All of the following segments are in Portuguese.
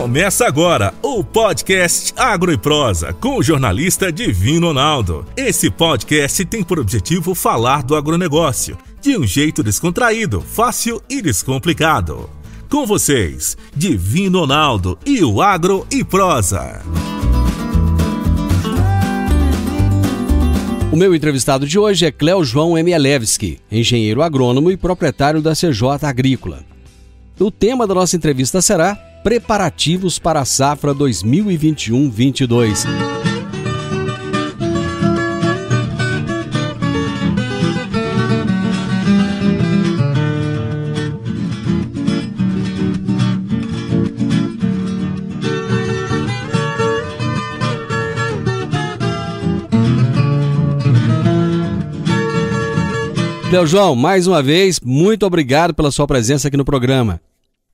Começa agora o podcast Agro e Prosa com o jornalista Divino Ronaldo. Esse podcast tem por objetivo falar do agronegócio de um jeito descontraído, fácil e descomplicado. Com vocês, Divino Ronaldo e o Agro e Prosa. O meu entrevistado de hoje é Cléo João Mielewski, engenheiro agrônomo e proprietário da CJ Agrícola. O tema da nossa entrevista será Preparativos para a Safra 2021-22. Cléo João, mais uma vez, muito obrigado pela sua presença aqui no programa.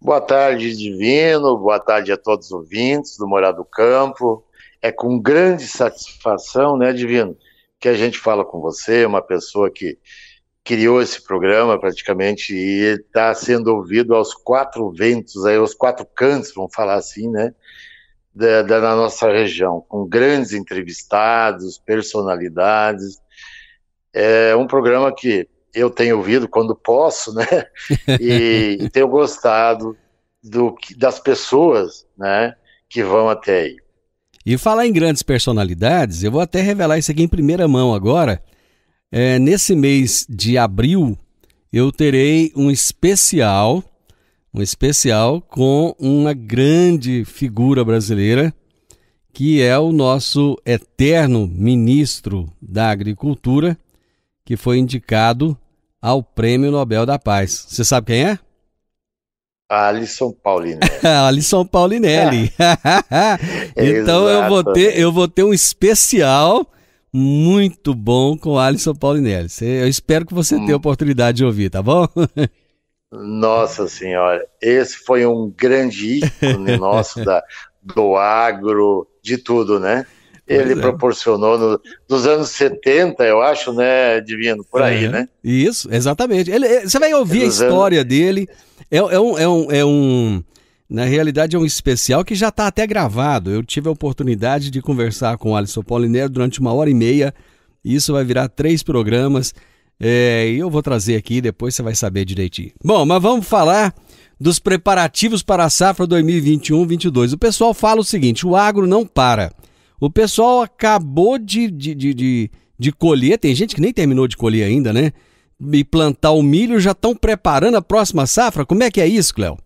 Boa tarde, Divino. Boa tarde a todos os ouvintes do Morada do Campo. É com grande satisfação, né, Divino, que a gente fala com você, uma pessoa que criou esse programa praticamente e está sendo ouvido aos quatro ventos, aí, aos quatro cantos, vamos falar assim, né, da nossa região, com grandes entrevistados, personalidades. É um programa que eu tenho ouvido quando posso, né, e tenho gostado das pessoas, né, que vão até aí. E falar em grandes personalidades, eu vou até revelar isso aqui em primeira mão agora. Nesse mês de abril, eu terei um especial com uma grande figura brasileira, que é o nosso eterno ministro da Agricultura, que foi indicado ao Prêmio Nobel da Paz. Você sabe quem é? Alisson Paulinelli. Alisson Paulinelli. Então eu vou ter um especial muito bom com Alisson Paulinelli. Eu espero que você tenha a oportunidade de ouvir, tá bom? Nossa Senhora, esse foi um grande ícone nosso do agro, de tudo, né? Ele proporcionou nos anos 70, eu acho, né, Divino, por aí, né? Isso, exatamente. Você vai ouvir a história dele. Na realidade, é um especial que já está até gravado. Eu tive a oportunidade de conversar com o Alisson Paulinelli durante 1h30. Isso vai virar 3 programas. E eu vou trazer aqui, depois você vai saber direitinho. Bom, mas vamos falar dos preparativos para a safra 2021-22. O pessoal fala o seguinte: o agro não para. O pessoal acabou de colher, tem gente que nem terminou de colher ainda, né? E plantar o milho, já estão preparando a próxima safra? Como é que é isso, Cléo?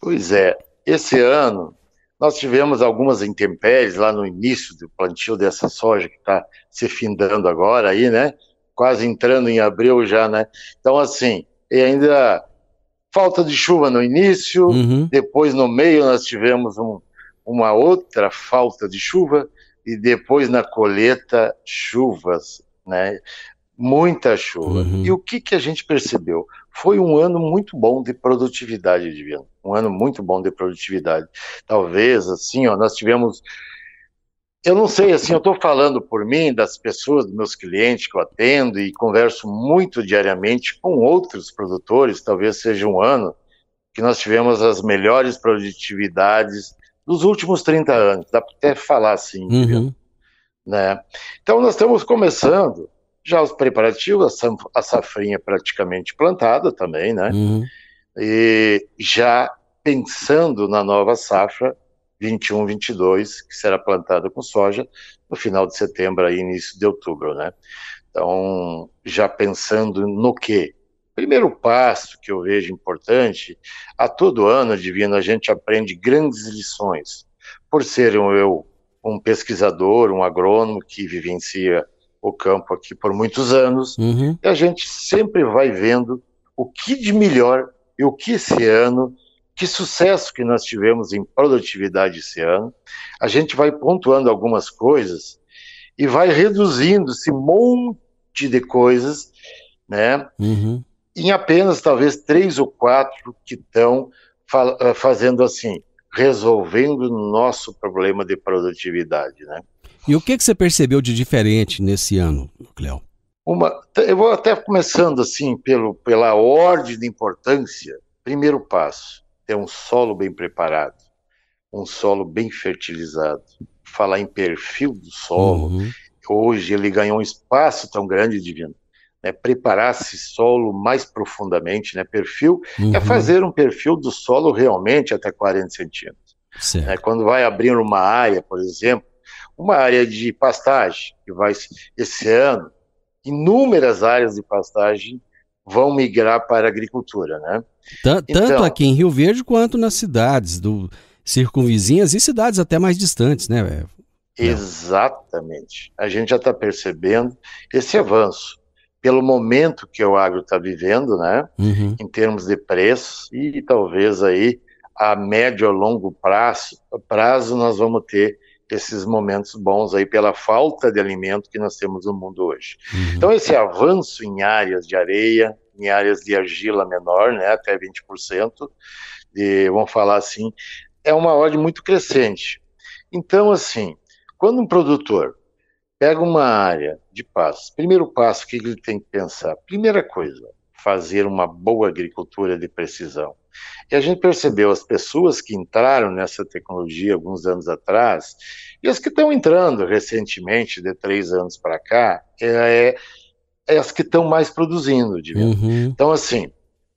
Pois é, esse ano nós tivemos algumas intempéries lá no início do plantio dessa soja que está se findando agora aí, né? Quase entrando em abril já, né? Então, assim, e ainda falta de chuva no início, depois no meio nós tivemos uma outra falta de chuva, e depois na colheita, chuvas, né? Muita chuva. E o que a gente percebeu? Foi um ano muito bom de produtividade, Divino. Um ano muito bom de produtividade. Talvez, assim, ó, nós tivemos... Eu não sei, assim, eu estou falando por mim, das pessoas, dos meus clientes que eu atendo e converso muito diariamente com outros produtores, talvez seja um ano que nós tivemos as melhores produtividades dos últimos 30 anos, dá para até falar assim, né? Então nós estamos começando já os preparativos, a safrinha praticamente plantada também, né? E já pensando na nova safra 21-22, que será plantada com soja no final de setembro e início de outubro, né? Então, já pensando no quê? Primeiro passo que eu vejo importante, a todo ano, Divino, a gente aprende grandes lições. Por ser um pesquisador, um agrônomo que vivencia o campo aqui por muitos anos, e a gente sempre vai vendo o que de melhor e o que esse ano, que sucesso que nós tivemos em produtividade esse ano. A gente vai pontuando algumas coisas e vai reduzindo esse monte de coisas, né? Em apenas talvez 3 ou 4 que estão fazendo assim, resolvendo o nosso problema de produtividade, né? E o que você percebeu de diferente nesse ano, Cléo? Eu vou até começando assim pela ordem de importância. Primeiro passo, ter um solo bem preparado, um solo bem fertilizado. Falar em perfil do solo, hoje ele ganhou um espaço tão grande, Divino, né? Preparar esse solo mais profundamente, né? Perfil é fazer um perfil do solo realmente até 40 centímetros. Né? Quando vai abrir uma área, por exemplo, uma área de pastagem, que vai, esse ano, inúmeras áreas de pastagem vão migrar para a agricultura, né? Tanto aqui em Rio Verde quanto nas cidades circunvizinhas e cidades até mais distantes, né? Exatamente. A gente já está percebendo esse avanço pelo momento que o agro está vivendo, né? Em termos de preços, e talvez aí a médio a longo prazo nós vamos ter esses momentos bons aí pela falta de alimento que nós temos no mundo hoje. Então esse avanço em áreas de areia, em áreas de argila menor, né, até 20%, vamos falar assim, é uma ordem muito crescente. Então, assim, quando um produtor pega uma área de pasto, primeiro passo, o que ele tem que pensar? Primeira coisa, fazer uma boa agricultura de precisão. E a gente percebeu as pessoas que entraram nessa tecnologia alguns anos atrás, e as que estão entrando recentemente, de 3 anos para cá, é as que estão mais produzindo. Então, assim,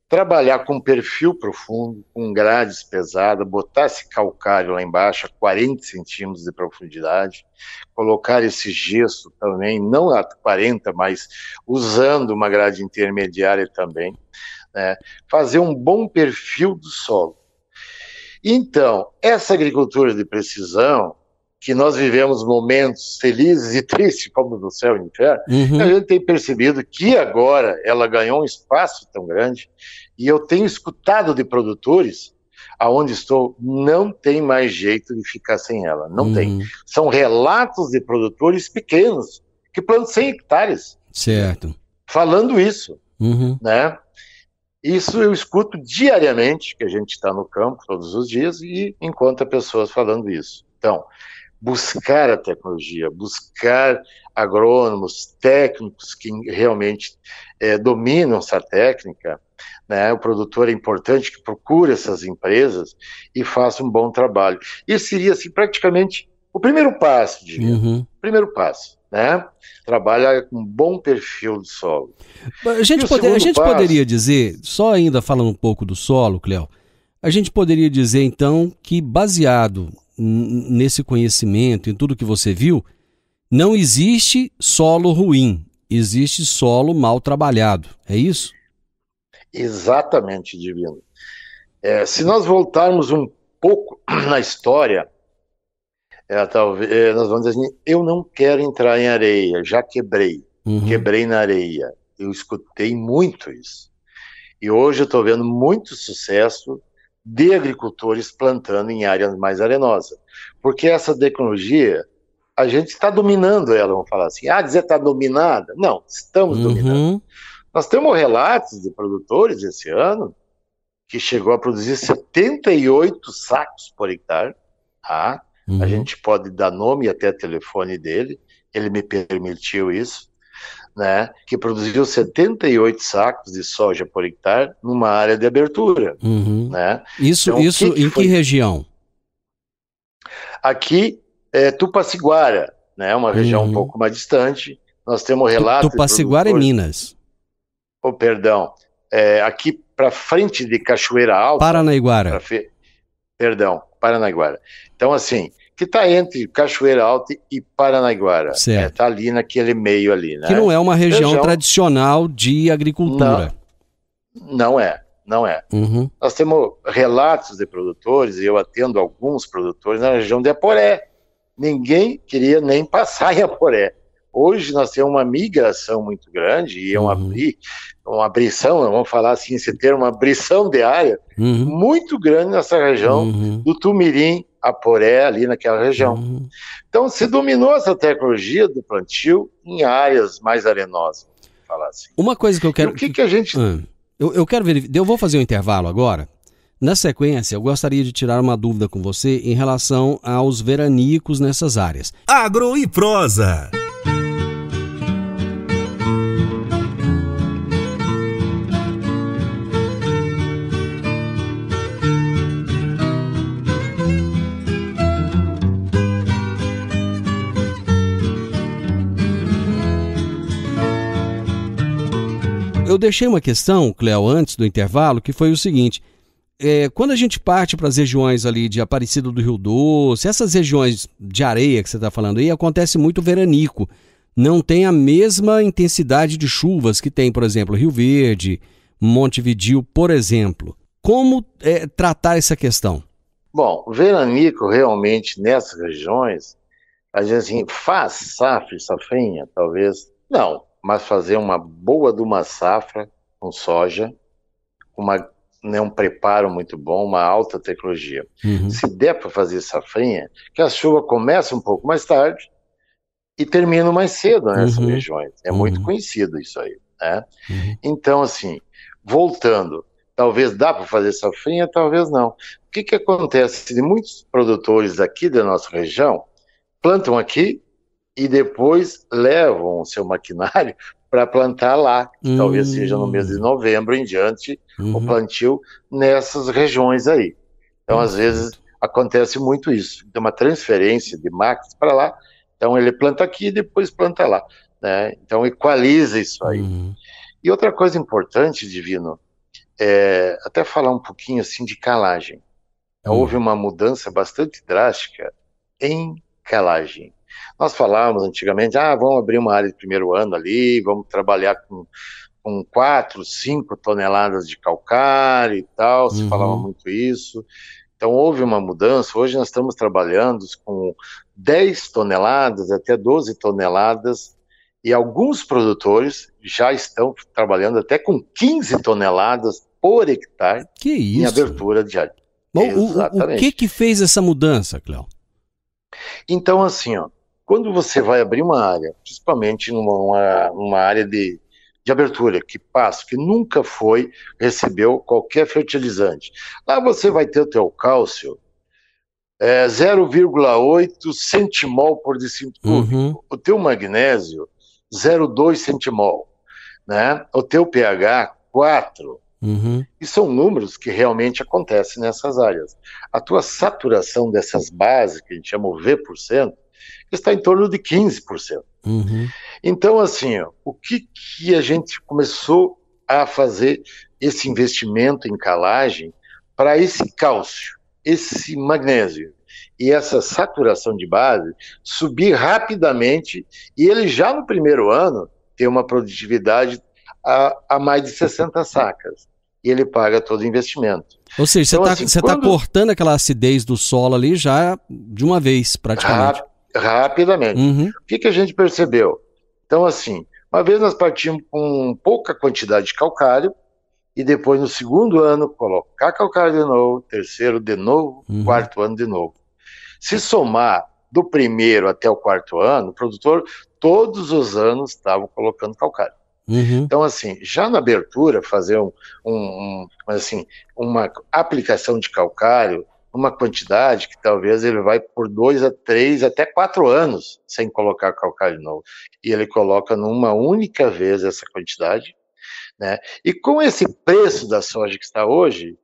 trabalhar com perfil profundo, com grades pesadas, botar esse calcário lá embaixo a 40 centímetros de profundidade, colocar esse gesso também, não a 40, mas usando uma grade intermediária também, né? Fazer um bom perfil do solo. Então, essa agricultura de precisão, que nós vivemos momentos felizes e tristes, como no céu e no inferno, a gente tem percebido que agora ela ganhou um espaço tão grande, e eu tenho escutado de produtores, aonde estou, não tem mais jeito de ficar sem ela, não tem. São relatos de produtores pequenos, que plantam 100 hectares. Certo. Falando isso, né? Isso eu escuto diariamente, que a gente está no campo todos os dias, e encontra pessoas falando isso. Então, buscar a tecnologia, buscar agrônomos, técnicos que realmente dominam essa técnica, né? O produtor é importante que procure essas empresas e faça um bom trabalho. Isso seria, assim, praticamente o primeiro passo, primeiro passo, né? Trabalhar com um bom perfil do solo. A gente poderia dizer, só ainda falando um pouco do solo, Cléo, a gente poderia dizer então que, baseado nesse conhecimento, em tudo que você viu, não existe solo ruim, existe solo mal trabalhado, é isso? Exatamente, Divino. Se nós voltarmos um pouco na história, talvez nós vamos dizer assim, eu não quero entrar em areia, já quebrei na areia, eu escutei muito isso. E hoje eu estou vendo muito sucesso de agricultores plantando em áreas mais arenosas, porque essa tecnologia, a gente está dominando ela, vamos falar assim, dizer está dominada? Não, estamos dominando. Nós temos relatos de produtores esse ano que chegou a produzir 78 sacos por hectare, tá? A gente pode dar nome e até telefone dele, ele me permitiu isso, né? Que produziu 78 sacos de soja por hectare numa área de abertura, né? Isso em que região? Aqui é Tupaciguara, né? Uma região um pouco mais distante. Nós temos relatos. Tupaciguara é Minas. Perdão, aqui para frente de Cachoeira Alta. Paranaiguara. Paranaiguara. Então, assim, que está entre Cachoeira Alta e Paranaiguara. Certo. Está ali naquele meio ali, né? Que não é uma região tradicional de agricultura. Não é. Nós temos relatos de produtores, e eu atendo alguns produtores na região de Aporé. Ninguém queria nem passar em Aporé. Hoje nós temos uma migração muito grande e uma abrição, vamos falar assim, esse termo, uma abrição de área muito grande nessa região do Tumirim, Aporé, ali naquela região. Então se dominou essa tecnologia do plantio em áreas mais arenosas, vamos falar assim. Uma coisa que eu quero... E o que a gente... Eu quero verificar, eu vou fazer um intervalo agora. Na sequência, eu gostaria de tirar uma dúvida com você em relação aos veranicos nessas áreas. Agro e Prosa. Eu deixei uma questão, Cléo, antes do intervalo, que foi o seguinte: quando a gente parte para as regiões ali de Aparecida do Rio Doce, essas regiões de areia que você está falando aí, acontece muito veranico. Não tem a mesma intensidade de chuvas que tem, por exemplo, Rio Verde, Montevidéu, por exemplo. Como tratar essa questão? Bom, o veranico realmente nessas regiões, a gente assim, faz safra e safrinha, talvez, não, mas fazer uma boa de uma safra com soja, um preparo muito bom, uma alta tecnologia. Se der para fazer safrinha, que a chuva começa um pouco mais tarde e termina mais cedo nessas regiões. É muito conhecido isso aí, né? Então, assim, voltando, talvez dá para fazer safrinha, talvez não. O que acontece? Muitos produtores aqui da nossa região plantam aqui e depois levam o seu maquinário para plantar lá, que talvez seja no mês de novembro em diante, o plantio nessas regiões aí. Então, às vezes, acontece muito isso. Tem uma transferência de máquinas para lá, então ele planta aqui e depois planta lá, né? Então, equaliza isso aí. E outra coisa importante, Divino, até falar um pouquinho assim de calagem. Houve uma mudança bastante drástica em calagem. Nós falávamos antigamente, vamos abrir uma área de primeiro ano ali, vamos trabalhar com 4, 5 toneladas de calcário e tal, se falava muito isso. Então houve uma mudança, hoje nós estamos trabalhando com 10 toneladas até 12 toneladas, e alguns produtores já estão trabalhando até com 15 toneladas por hectare em abertura de área. Bom, o que fez essa mudança, Cléo? Então, assim, quando você vai abrir uma área, principalmente numa área de abertura, que nunca recebeu qualquer fertilizante, lá você vai ter o teu cálcio 0,8 centimol por decímetro cúbico, o teu magnésio 0,2 centimol, né? O teu pH 4. E são números que realmente acontecem nessas áreas. A tua saturação dessas bases, que a gente chama o V%, está em torno de 15%. Então, assim, o que a gente começou a fazer esse investimento em calagem para esse cálcio, esse magnésio e essa saturação de base subir rapidamente, e ele já no primeiro ano ter uma produtividade a mais de 60 sacas. E ele paga todo o investimento. Ou seja, você está cortando aquela acidez do solo ali já de uma vez, praticamente. Rapidamente. O que a gente percebeu? Então, assim, uma vez nós partimos com pouca quantidade de calcário, e depois no segundo ano colocar calcário de novo, terceiro de novo, quarto ano de novo. Se somar do primeiro até o quarto ano, o produtor todos os anos estava colocando calcário. Então, assim, já na abertura, fazer uma aplicação de calcário, uma quantidade que talvez ele vai por 2 a 3, até 4 anos sem colocar calcário novo. E ele coloca numa única vez essa quantidade, né? E com esse preço da soja que está hoje,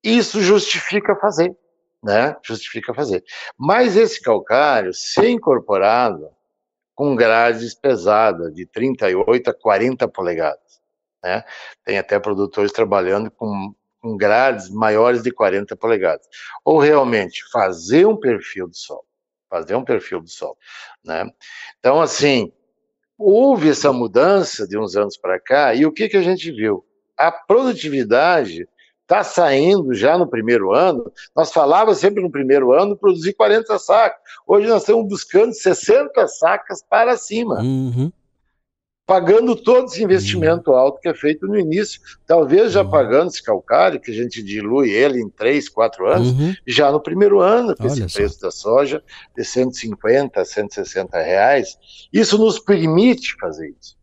isso justifica fazer, né? Justifica fazer. Mas esse calcário, ser incorporado com grades pesadas, de 38 a 40 polegadas, né? Tem até produtores trabalhando com grades maiores de 40 polegadas. Ou realmente fazer um perfil do solo, né? Então, assim, houve essa mudança de uns anos para cá, e o que a gente viu? A produtividade está saindo já no primeiro ano. Nós falávamos sempre no primeiro ano produzir 40 sacas. Hoje nós estamos buscando 60 sacas para cima. Pagando todo esse investimento alto que é feito no início. Talvez já pagando esse calcário, que a gente dilui ele em 3, 4 anos, já no primeiro ano, com esse preço da soja de 150 a 160 reais. Isso nos permite fazer isso.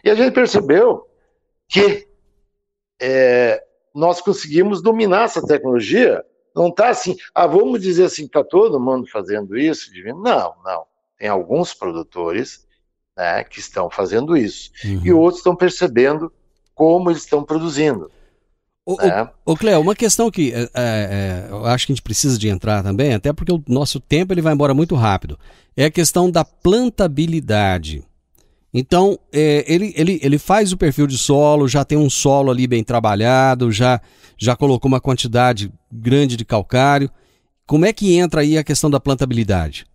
E a gente percebeu que nós conseguimos dominar essa tecnologia. Não está assim, vamos dizer assim, está todo mundo fazendo isso? Não. Tem alguns produtores, né, que estão fazendo isso. E outros estão percebendo como eles estão produzindo. Ô Cléo, uma questão que eu acho que a gente precisa de entrar também, até porque o nosso tempo ele vai embora muito rápido, é a questão da plantabilidade. Então, ele faz o perfil de solo, já tem um solo ali bem trabalhado, já colocou uma quantidade grande de calcário. Como é que entra aí a questão da plantabilidade?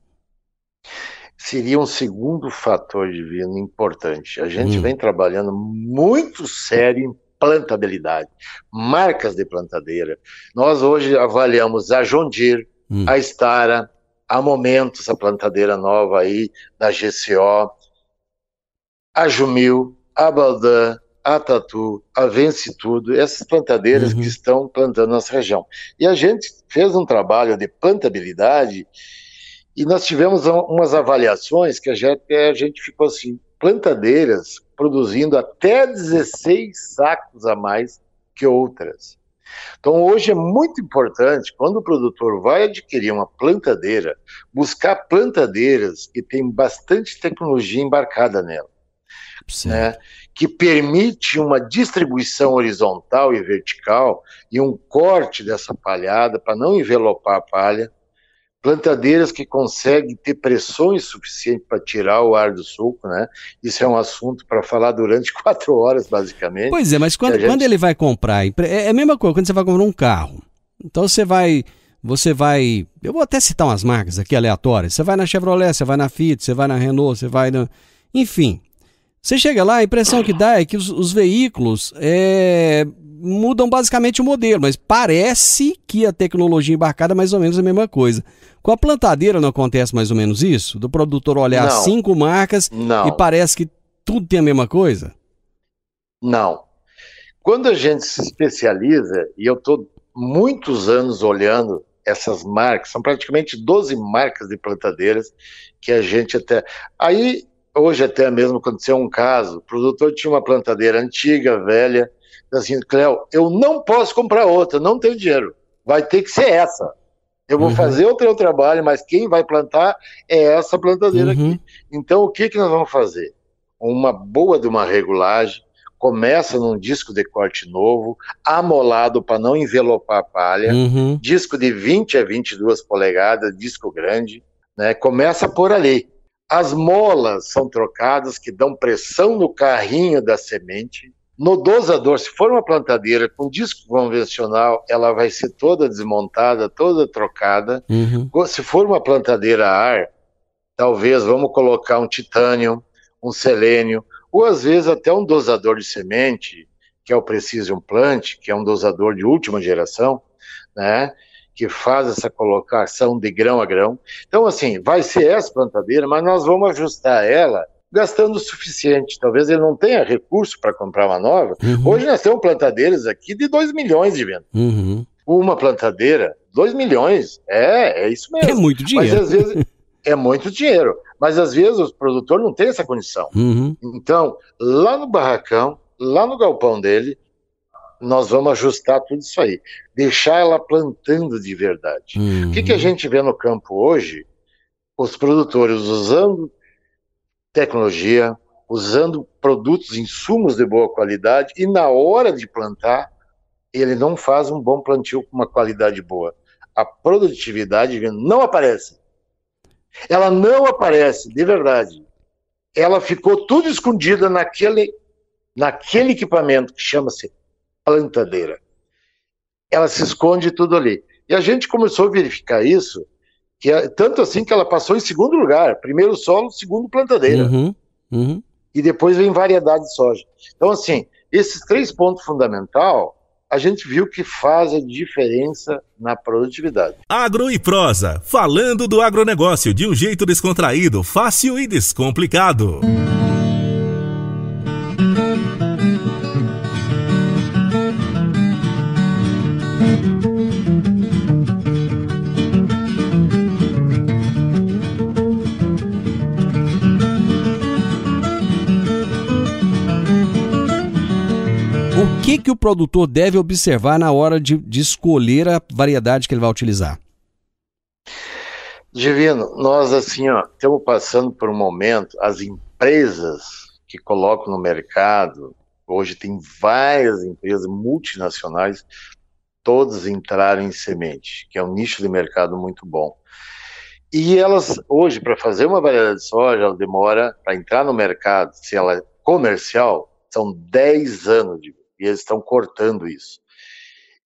Seria um segundo fator divino importante. A gente vem trabalhando muito sério em plantabilidade, marcas de plantadeira. Nós hoje avaliamos a John Deere, a Stara, a Momentos, a plantadeira nova aí da GCO, a Jumil, a Baldan, a Tatu, a Vence Tudo, essas plantadeiras que estão plantando na nossa região. E a gente fez um trabalho de plantabilidade e nós tivemos umas avaliações que a gente ficou assim, plantadeiras produzindo até 16 sacos a mais que outras. Então hoje é muito importante, quando o produtor vai adquirir uma plantadeira, buscar plantadeiras que tem bastante tecnologia embarcada nela. Né, que permite uma distribuição horizontal e vertical e um corte dessa palhada para não envelopar a palha, plantadeiras que conseguem ter pressões suficientes para tirar o ar do sulco, né? Isso é um assunto para falar durante 4 horas, basicamente. Pois é, mas quando ele vai comprar, é a mesma coisa quando você vai comprar um carro. Então você vai, eu vou até citar umas marcas aqui aleatórias, você vai na Chevrolet, você vai na Fiat, você vai na Renault, você vai na... Enfim, você chega lá, a impressão que dá é que os veículos mudam basicamente o modelo, mas parece que a tecnologia embarcada é mais ou menos a mesma coisa. Com a plantadeira não acontece mais ou menos isso? Do produtor olhar 5 marcas e parece que tudo tem a mesma coisa? Não. Quando a gente se especializa, e eu estou muitos anos olhando essas marcas, são praticamente 12 marcas de plantadeiras que a gente até... Aí... Hoje até mesmo aconteceu um caso, o produtor tinha uma plantadeira antiga, velha, assim, Cléo, eu não posso comprar outra, não tenho dinheiro, vai ter que ser essa. Eu vou fazer o teu trabalho, mas quem vai plantar é essa plantadeira aqui. Então o que nós vamos fazer? Uma boa de uma regulagem, começa num disco de corte novo, amolado para não envelopar a palha, disco de 20 a 22 polegadas, disco grande, né? Começa por ali. As molas são trocadas, que dão pressão no carrinho da semente. No dosador, se for uma plantadeira com disco convencional, ela vai ser toda desmontada, toda trocada. Se for uma plantadeira a ar, talvez vamos colocar um titânio, um selênio, ou às vezes até um dosador de semente, que é o Precision Plant, que é um dosador de última geração, né? Que faz essa colocação de grão a grão. Então, assim, vai ser essa plantadeira, mas nós vamos ajustar ela gastando o suficiente. Talvez ele não tenha recurso para comprar uma nova. Hoje nós temos plantadeiras aqui de 2 milhões de venda. Uma plantadeira, 2 milhões, é isso mesmo. É muito dinheiro. Mas às vezes é muito dinheiro, mas às vezes o produtor não tem essa condição. Então, lá no barracão, lá no galpão dele, nós vamos ajustar tudo isso aí, deixar ela plantando de verdade. O que a gente vê no campo hoje? Os produtores usando tecnologia, usando produtos, insumos de boa qualidade, e na hora de plantar, ele não faz um bom plantio com uma qualidade boa. A produtividade não aparece. Ela não aparece, de verdade. Ela ficou tudo escondida naquele equipamento que chama-se plantadeira. Ela se esconde tudo ali. E a gente começou a verificar isso, tanto assim que ela passou em segundo lugar. Primeiro solo, segundo plantadeira. E depois vem variedade de soja. Então, assim, esses 3 pontos fundamentais, a gente viu que faz a diferença na produtividade. Agro e Prosa, falando do agronegócio de um jeito descontraído, fácil e descomplicado. O que o produtor deve observar na hora de escolher a variedade que ele vai utilizar? Divino, nós assim, estamos passando por um momento, as empresas que colocam no mercado, hoje tem várias empresas multinacionais, todas entraram em semente, que é um nicho de mercado muito bom. E elas, hoje, para fazer uma variedade de soja, ela demora, para entrar no mercado, se ela é comercial, são 10 anos, e eles estão cortando isso.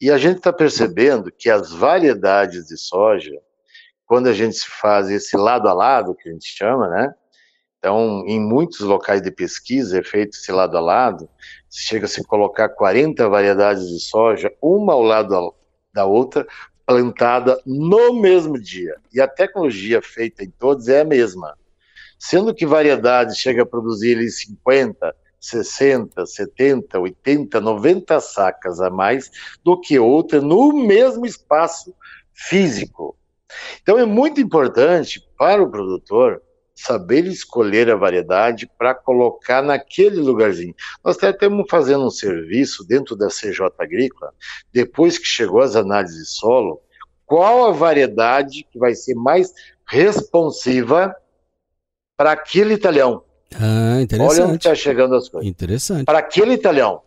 E a gente está percebendo que as variedades de soja, quando a gente faz esse lado a lado, que a gente chama, né? Então, em muitos locais de pesquisa é feito esse lado a lado, chega a se colocar 40 variedades de soja, uma ao lado da outra, plantada no mesmo dia. E a tecnologia feita em todos é a mesma. Sendo que variedades chega a produzir 50, 60, 70, 80, 90 sacas a mais do que outra no mesmo espaço físico. Então é muito importante para o produtor saber escolher a variedade para colocar naquele lugarzinho. Nós até estamos fazendo um serviço dentro da CJ Agrícola, depois que chegou as análises de solo, qual a variedade que vai ser mais responsiva para aquele talhão. Interessante. Olha onde está chegando as coisas. Interessante. Para aquele talhão,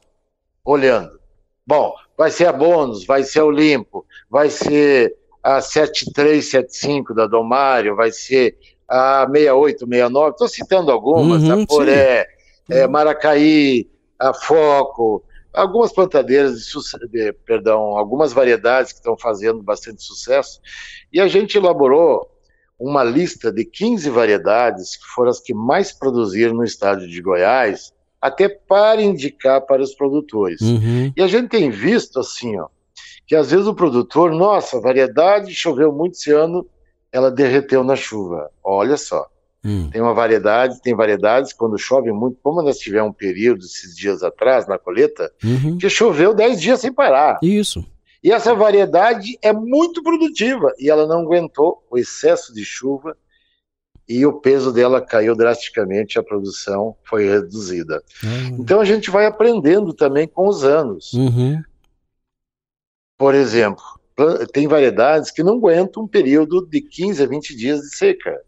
olhando. Bom, vai ser a Bônus, vai ser a Olimpo, vai ser a 7375 da Domário, vai ser a 6869, estou citando algumas, a Poré, Maracaí, a Foco, algumas plantadeiras algumas variedades que estão fazendo bastante sucesso, e a gente elaborou uma lista de 15 variedades que foram as que mais produziram no estado de Goiás, até para indicar para os produtores. E a gente tem visto assim, ó, que às vezes o produtor, nossa, variedade choveu muito esse ano, ela derreteu na chuva. Olha só, tem variedades quando chove muito, como nós tivemos um período esses dias atrás na colheita, que choveu 10 dias sem parar. Isso. E essa variedade é muito produtiva e ela não aguentou o excesso de chuva e o peso dela caiu drasticamente, a produção foi reduzida. Então a gente vai aprendendo também com os anos. Por exemplo, tem variedades que não aguentam um período de 15 a 20 dias de seca.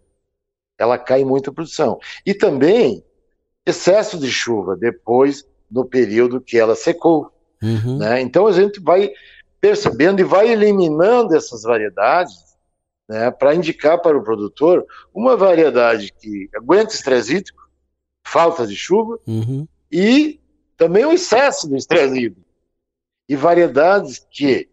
Ela cai muito a produção. E também excesso de chuva depois do período que ela secou. Né? Então a gente vai percebendo e vai eliminando essas variedades, né, para indicar para o produtor uma variedade que aguenta estresse hídrico, falta de chuva e também o excesso de estresse hídrico. E variedades que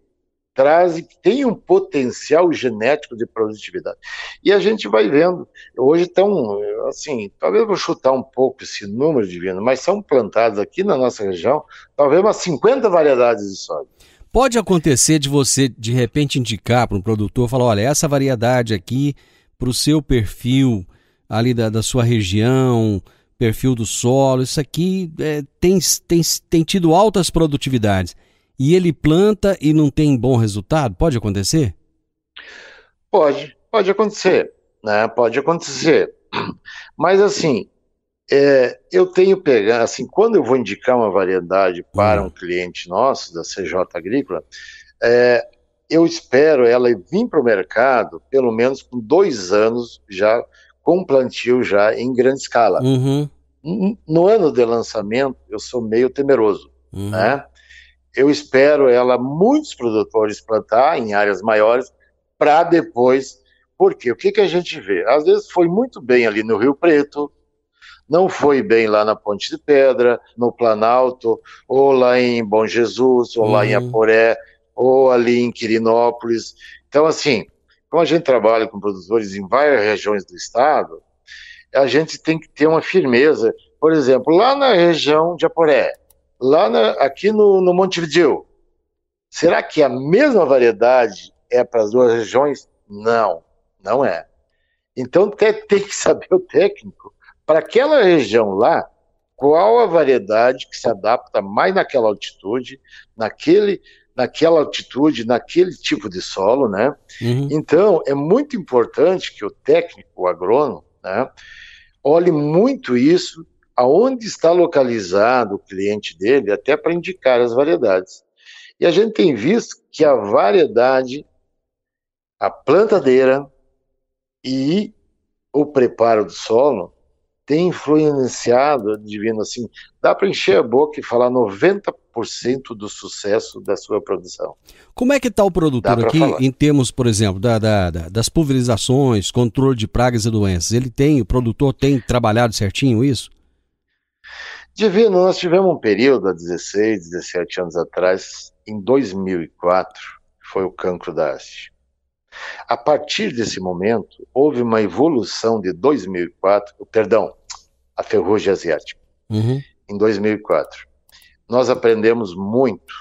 têm um potencial genético de produtividade. E a gente vai vendo, hoje estão, assim, talvez eu vou chutar um pouco esse número de vinho, mas são plantadas aqui na nossa região, talvez umas 50 variedades de soja. Pode acontecer de você, de repente, indicar para um produtor, falar, olha, essa variedade aqui, para o seu perfil ali da sua região, perfil do solo, isso aqui tem tido altas produtividades. E ele planta e não tem bom resultado? Pode acontecer? Pode acontecer, né? Pode acontecer. Mas assim, eu tenho pegado, assim, quando eu vou indicar uma variedade para um cliente nosso da CJ Agrícola, eu espero ela vir para o mercado pelo menos com 2 anos já, com plantio já em grande escala. No ano de lançamento, eu sou meio temeroso, né? Eu espero muitos produtores plantar em áreas maiores para depois, porque o que a gente vê? Às vezes foi muito bem ali no Rio Preto, não foi bem lá na Ponte de Pedra, no Planalto, ou lá em Bom Jesus, ou lá em Aporé, ou ali em Quirinópolis. Então, assim, como a gente trabalha com produtores em várias regiões do estado, a gente tem que ter uma firmeza. Por exemplo, lá na região de Aporé, aqui no Montevidéu, será que a mesma variedade é para as duas regiões? Não, não é. Então tem que saber o técnico, para aquela região lá, qual a variedade que se adapta mais naquela altitude, naquela altitude, naquele tipo de solo, né? Então é muito importante que o técnico, o agrônomo, né, olhe muito isso, aonde está localizado o cliente dele, até para indicar as variedades. E a gente tem visto que a variedade, a plantadeira e o preparo do solo tem influenciado, divino assim, dá para encher a boca e falar 90% 90% do sucesso da sua produção. Como é que está o produtor aqui em termos, por exemplo, das pulverizações, controle de pragas e doenças? O produtor tem trabalhado certinho isso? Divino, nós tivemos um período há 16, 17 anos atrás, em 2004, foi o cancro da haste. A partir desse momento, houve uma evolução de 2004, a ferrugem asiática, em 2004. Nós aprendemos muito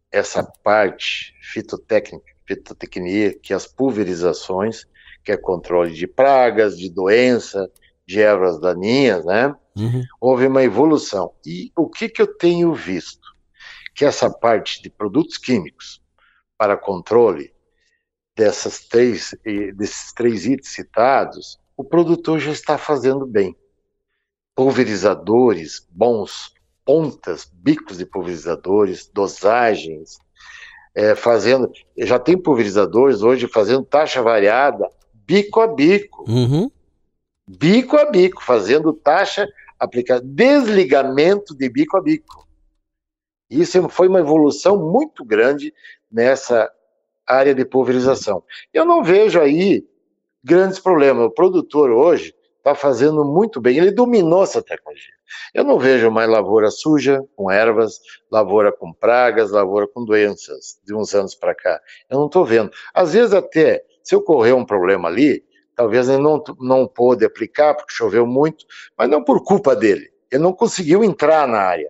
essa parte fitotecnia, que as pulverizações, que é controle de pragas, de doença, de ervas daninhas, né? Houve uma evolução. E o que eu tenho visto? Que essa parte de produtos químicos para controle desses três itens citados, o produtor já está fazendo bem. Pulverizadores bons, pontas, bicos de pulverizadores, dosagens, já tem pulverizadores hoje fazendo taxa variada, bico a bico. Bico a bico, fazendo taxa aplicada, desligamento de bico a bico. Isso foi uma evolução muito grande nessa área de pulverização. Eu não vejo aí grandes problemas. O produtor hoje está fazendo muito bem, ele dominou essa tecnologia. Eu não vejo mais lavoura suja, com ervas, lavoura com pragas, lavoura com doenças, de uns anos para cá. Eu não estou vendo. Às vezes até, se ocorrer um problema ali, talvez ele não pôde aplicar, porque choveu muito, mas não por culpa dele. Ele não conseguiu entrar na área,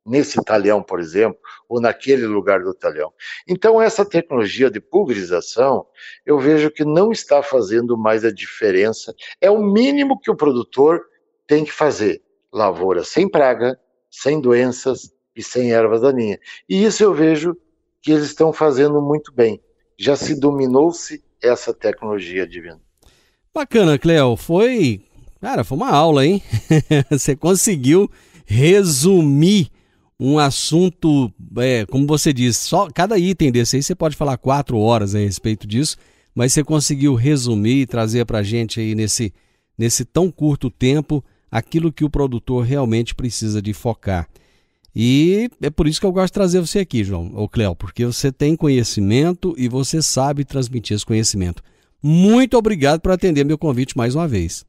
nesse talhão, por exemplo, ou naquele lugar do talhão. Então, essa tecnologia de pulverização, eu vejo que não está fazendo mais a diferença. É o mínimo que o produtor tem que fazer. Lavoura sem praga, sem doenças e sem ervas daninhas. E isso eu vejo que eles estão fazendo muito bem. Já se dominou-se essa tecnologia divina. Bacana, Cléo. Foi uma aula, hein? Você conseguiu resumir um assunto, como você disse, só cada item desse aí você pode falar 4 horas a respeito disso, mas você conseguiu resumir e trazer para a gente aí nesse tão curto tempo aquilo que o produtor realmente precisa de focar. E é por isso que eu gosto de trazer você aqui, Cléo, porque você tem conhecimento e você sabe transmitir esse conhecimento. Muito obrigado por atender meu convite mais uma vez.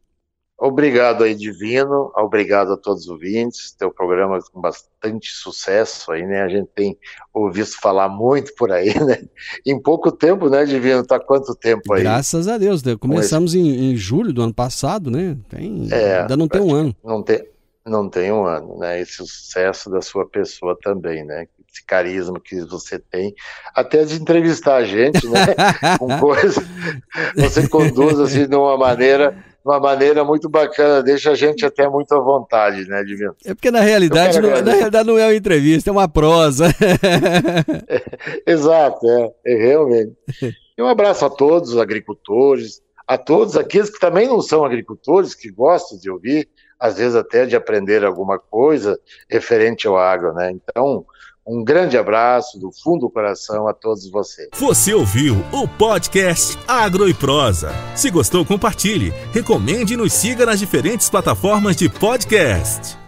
Obrigado aí, Divino, obrigado a todos os ouvintes, teu programa com bastante sucesso aí, né, a gente tem ouvido falar muito por aí, né, em pouco tempo, né, Divino, tá quanto tempo aí? Graças a Deus, né? Começamos em julho do ano passado, né, ainda não tem um ano. Não tem um ano, né, esse sucesso da sua pessoa também, né, esse carisma que você tem, até de entrevistar a gente, né, com coisa, você conduz assim de uma maneira muito bacana, deixa a gente até muito à vontade, né, Divino? É porque na realidade não é uma entrevista, é uma prosa. Exato, realmente. E um abraço a todos os agricultores, a todos aqueles que também não são agricultores, que gostam de ouvir, às vezes até de aprender alguma coisa referente ao agro, né? Então, um grande abraço do fundo do coração a todos vocês. Você ouviu o podcast Agro e Prosa. Se gostou, compartilhe, recomende e nos siga nas diferentes plataformas de podcast.